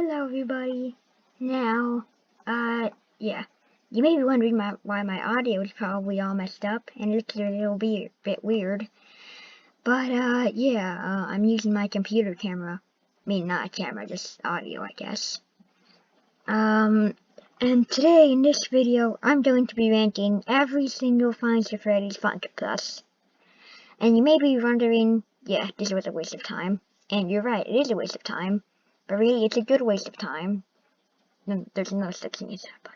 Hello everybody. Now, yeah, you may be wondering why my audio is probably all messed up and looks a little bit weird. But, I'm using my computer camera. I mean, not a camera, just audio, I guess. And today in this video, I'm going to be ranking every single Finds the Freddy's Funko Plus. And you may be wondering, yeah, this was a waste of time. And you're right, it is a waste of time. But really, it's a good waste of time. There's no such thing as that, but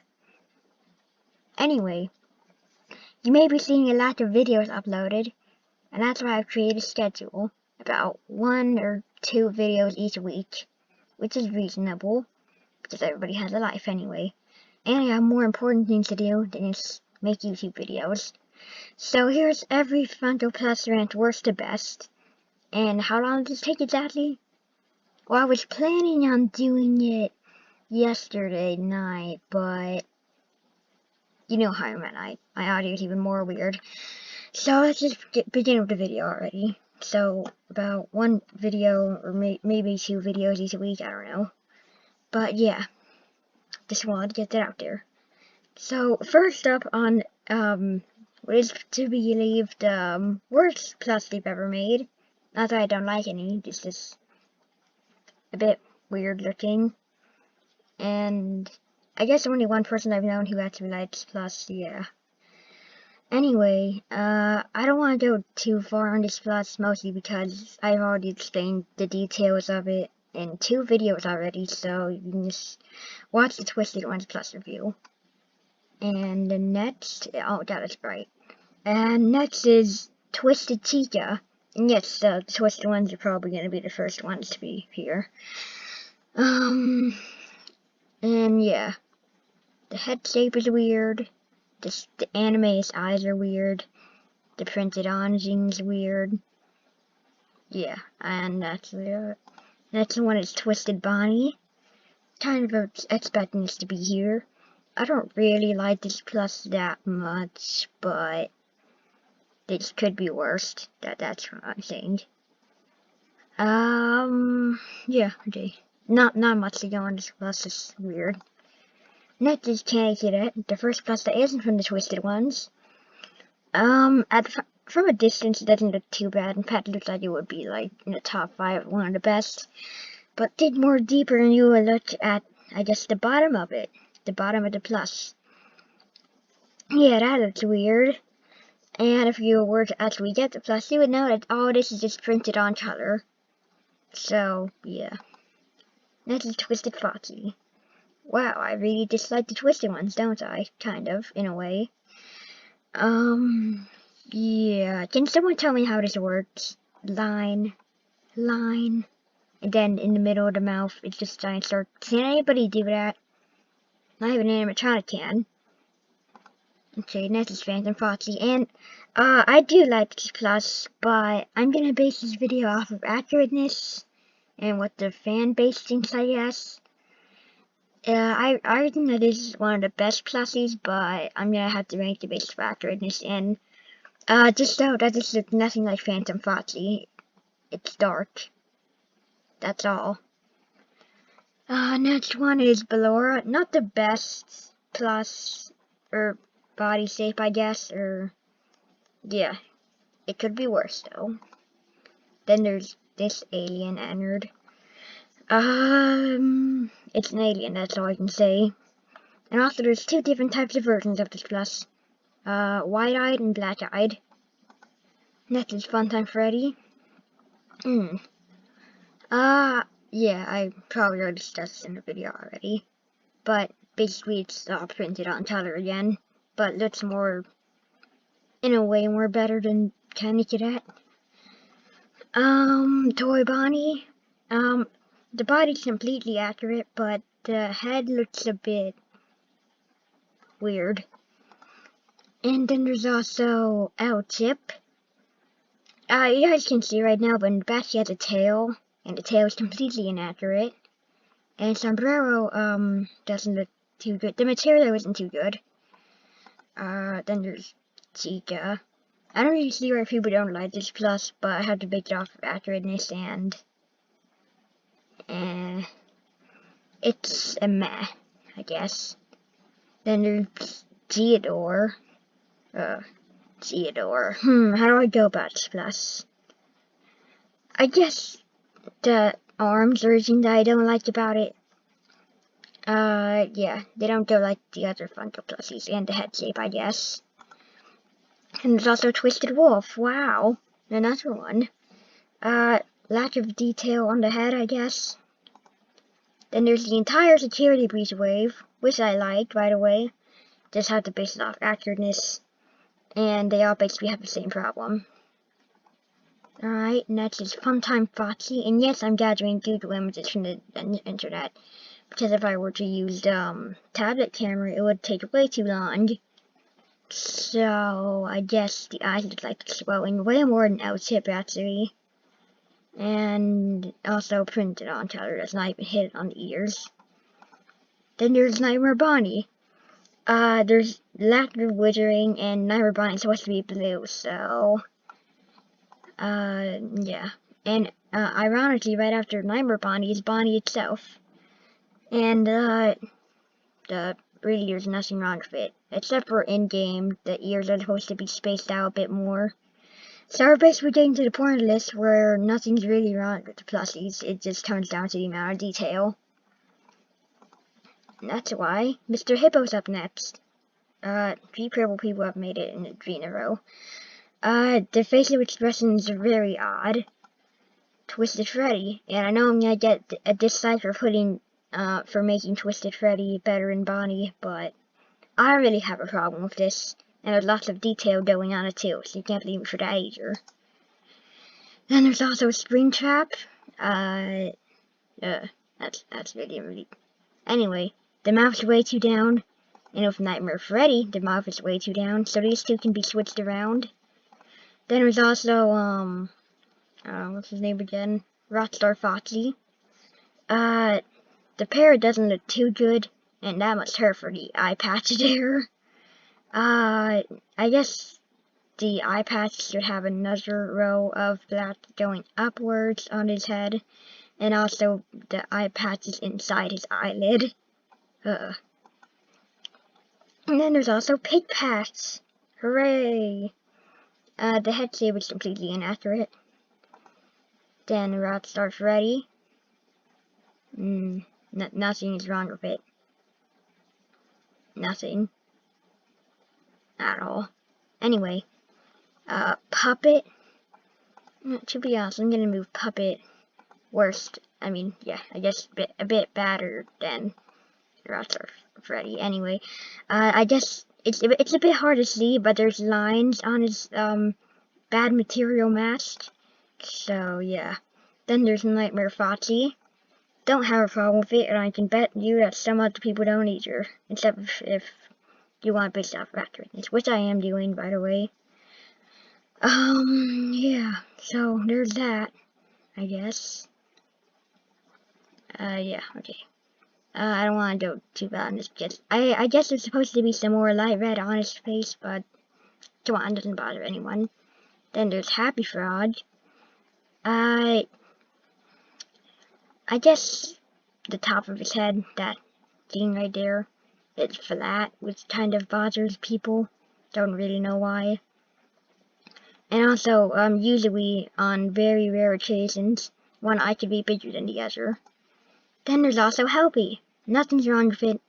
anyway, you may be seeing a lot of videos uploaded, and that's why I've created a schedule, about 1 or 2 videos each week, which is reasonable, because everybody has a life anyway, and I have more important things to do than just make YouTube videos. So here's every Funko Plus rant worst to best, and how long does it take exactly? Well, I was planning on doing it yesterday night, but you know how I meant my audio is even more weird. So let's just begin with the video already. So about 1 video or maybe 2 videos each week, I don't know. But yeah, just wanted to get that out there. So first up on what is to be believed worst plus they've ever made. Not that I don't like any, just a bit weird looking. And I guess only one person I've known who actually likes Plus, yeah. Anyway, I don't want to go too far on this Plus, mostly because I've already explained the details of it in 2 videos already, so you can just watch the Twisted Ones Plus review. And the next, oh, that is right. And next is Twisted Chica. And yes, the Twisted Ones are probably going to be the first ones to be here. And yeah, the head shape is weird, the anime's eyes are weird, the printed on is weird, yeah, and that's the next one is Twisted Bonnie. Kind of expecting this to be here. I don't really like this Plus that much, but this could be worse. That's what I'm saying. Yeah, okay. Not much to go on this Plus, is weird. Next is Can't Get It, the first Plus that isn't from the Twisted Ones. From a distance, it doesn't look too bad. In fact, it looks like it would be like in the top 5, one of the best. But dig more deeper, and you will look at, I guess, the bottom of it, the bottom of the Plus. Yeah, that looks weird. And if you were to actually get the Plus, you would know that all this is just printed on color. So yeah. Next is Twisted Foxy. Wow, I really dislike the Twisted Ones, don't I? Kind of, in a way. Yeah, can someone tell me how this works? Line, and then in the middle of the mouth, it's just giant circle. Can anybody do that? Not even an animatronic can. Okay, next is Funtime Foxy, and, I do like this Plus, but I'm gonna base this video off of accurateness, and what the fan base thinks, I guess. I think that this is one of the best Plusies, but I'm gonna have to rank the base for accurateness, and just so that this looks nothing like Funtime Foxy. It's dark. That's all. Next one is Ballora. Not the best Plus, or body shape, I guess, or, yeah. It could be worse, though. Then there's this alien Ennard. It's an alien, that's all I can say. And also there's 2 different types of versions of this Plus. White-eyed and black-eyed. Next is Funtime Freddy. Yeah, I probably already discussed this in the video already. But basically it's printed on color again. But looks more, in a way, more better than Can't Get It. Toy Bonnie. The body's completely accurate, but the head looks a bit weird. And then there's also Chip. You guys can see right now, but in the back she has a tail, and the tail is completely inaccurate. And Sombrero, doesn't look too good. The material isn't too good. Then there's Chica. I don't really see why people don't like this Plus, but I have to bake it off of accurateness, and it's a meh, I guess. Then there's Theodore. Theodore. How do I go about this plus? I guess the arms are something that I don't like about it. Yeah, they don't go like the other Funko plushies, and the head shape, I guess. And there's also Twisted Wolf. Wow, another one. Lack of detail on the head, I guess. Then there's the entire security breach wave, which I like, by the way. Just have to base it off accurateness, and they all basically have the same problem. Alright, next is Funtime Foxy, and yes, I'm gathering Google images from the internet, because if I were to use the tablet camera, it would take way too long. So, I guess the eyes look like it's swelling way more than L-tip battery. And also printed on color, does not even hit on the ears. Then there's Nightmare Bonnie. There's lack of withering, and Nightmare Bonnie is supposed to be blue, so yeah. And ironically, right after Nightmare Bonnie is Bonnie itself. And really there's nothing wrong with it, except for in-game, the ears are supposed to be spaced out a bit more. So we're basically getting to the point of this where nothing's really wrong with the plushies, it just comes down to the amount of detail. And that's why Mr. Hippo's up next. 3 purple people have made it in 3 in a row. The facial expressions are very odd. Twisted Freddy, and I know I'm gonna get a dislike for making Twisted Freddy better than Bonnie, but I really have a problem with this. And there's lots of detail going on it too, so you can't blame me for that either. Then there's also Springtrap. That's really. Anyway, the mouth's way too down. And with Nightmare Freddy, the mouth is way too down, so these two can be switched around. Then there's also, what's his name again? Rockstar Foxy. The parrot doesn't look too good, and that must hurt for the eye patch there. I guess the eye patch should have another row of black going upwards on his head, and also the eye patch is inside his eyelid. And then there's also Pig Patch. Hooray! The head shape is completely inaccurate. Then Rockstar Freddy. Nothing is wrong with it. Nothing. At all. Anyway, Puppet. To be honest, I'm gonna move Puppet worst. I mean, yeah, I guess a bit better than Rockstar Freddy. Anyway, I guess it's a bit hard to see, but there's lines on his bad material mask. So yeah. Then there's Nightmare Foxy. Don't have a problem with it, and I can bet you that some other people don't either, except if you want to base off accurateness, which I am doing, by the way. Yeah, so there's that, I guess. Yeah, okay. I don't want to go too bad on this, because I guess there's supposed to be some more light red on his face, but come on, it doesn't bother anyone. Then there's Happy Frog. I guess the top of his head, that thing right there, it's flat, which kind of bothers people. Don't really know why. And also, usually on very rare occasions, one eye could be bigger than the other. Then there's also Helpy. Nothing's wrong with it.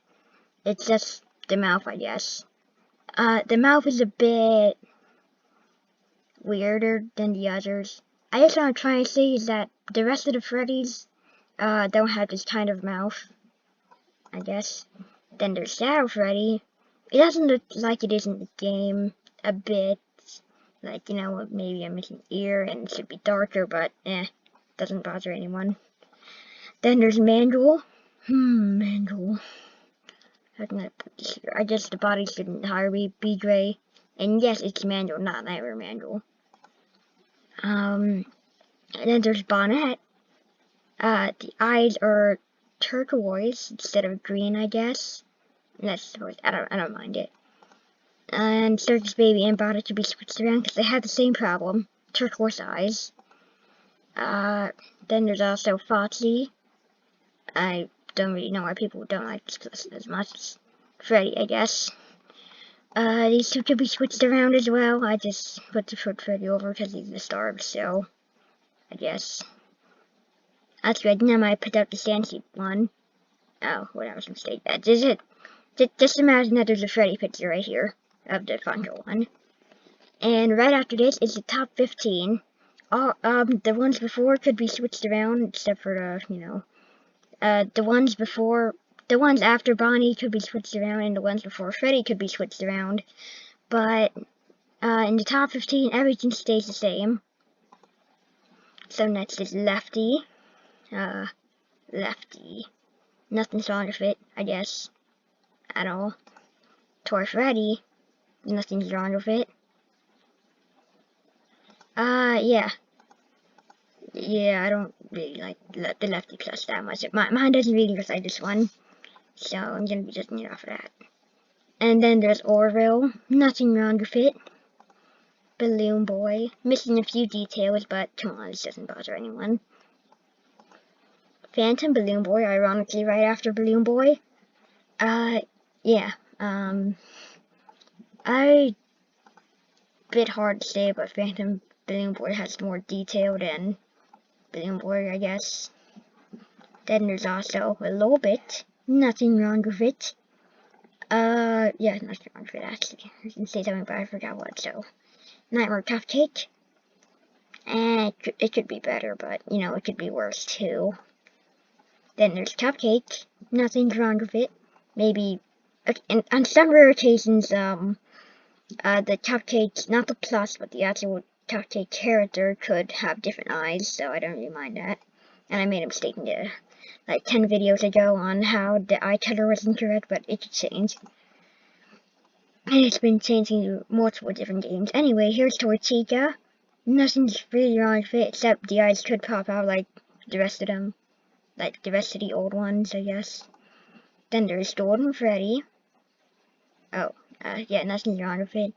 It's just the mouth, I guess. The mouth is a bit weirder than the others. I guess what I'm trying to say is that the rest of the Freddys don't have this kind of mouth, I guess. Then there's Shadow Freddy. It doesn't look like it is in the game a bit. Like, you know, maybe a missing ear and it should be darker, but doesn't bother anyone. Then there's Manual. Manual. How can I put this here? I guess the body should entirely be gray. And yes, it's Manual, not Nightmare Manual. And then there's Bonnet. The eyes are turquoise instead of green, I guess. That's I don't mind it. And Circus Baby and Bonnet should be switched around because they have the same problem. Turquoise eyes. Then there's also Foxy. I don't really know why people don't like this plus as much as Freddy, I guess. These two could be switched around as well. I just put Freddy over because he's the star, so I guess. Actually, I didn't might put out the fancy one. Oh, well, that was a mistake. That is it. Just imagine that there's a Freddy picture right here of the Funko one. And right after this is the top 15. All the ones before could be switched around, except for the ones after Bonnie could be switched around, and the ones before Freddy could be switched around. But in the top 15, everything stays the same. So next is Lefty. Lefty. Nothing's wrong with it, I guess, at all. Toy Freddy. Nothing's wrong with it. Yeah. Yeah, I don't really like the Lefty Plush that much. Mine doesn't really look like this one, so I'm gonna be judging it off of that. And then there's Orville. Nothing wrong with it. Balloon Boy. Missing a few details, but come on, this doesn't bother anyone. Phantom Balloon Boy, ironically right after Balloon Boy. Yeah. Bit hard to say, but Phantom Balloon Boy has more detail than Balloon Boy, I guess. Then there's also a little bit. Nothing wrong with it. Yeah, nothing wrong with it, actually. I was gonna say something, but I forgot what, so. Nightmare Cupcake. It could be better, but, it could be worse, too. Then there's Cupcake. Nothing's wrong with it. Maybe, on some rare occasions, the Cupcake, not the plus, but the actual Cupcake character could have different eyes, so I don't really mind that. And I made a mistake in the, 10 videos ago on how the eye color was incorrect, but it could change. And it's been changing to multiple different games. Anyway, here's Toy Chica. Nothing's really wrong with it, except the eyes could pop out like the rest of them. Like the rest of the old ones, I guess. Then there's Golden Freddy. Oh, yeah, nothing's wrong with it.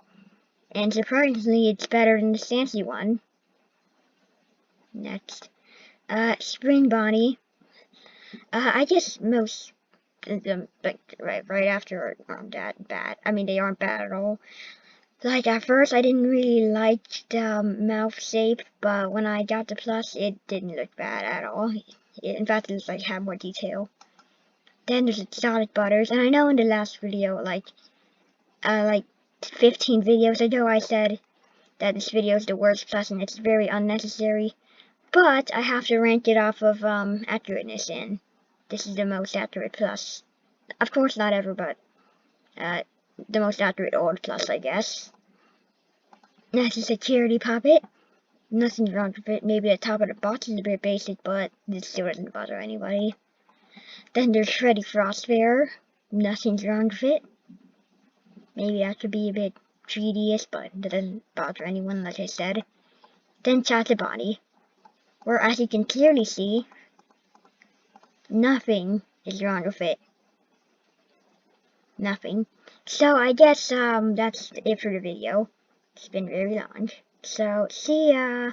And surprisingly, it's better than the fancy one. Next. Spring Bonnie. I guess most of them, right after, aren't that bad. I mean, they aren't bad at all. At first, I didn't really like the mouth shape, but when I got the plus, it didn't look bad at all. In fact, it was, had more detail. Then there's Exotic Butters, and I know in the last video, 15 videos ago, I said that this video is the worst plus, and it's very unnecessary. But I have to rank it off of accurateness, and this is the most accurate plus. Of course, not ever, but the most accurate old plus, I guess. Next is a charity puppet. Nothing's wrong with it. Maybe the top of the box is a bit basic, but it still doesn't bother anybody. Then there's Freddy Frostbearer. Nothing's wrong with it. Maybe that could be a bit tedious, but that doesn't bother anyone, like I said. Then Chica Bonnie, where as you can clearly see, nothing is wrong with it. Nothing. So I guess that's it for the video. It's been very long. So see ya.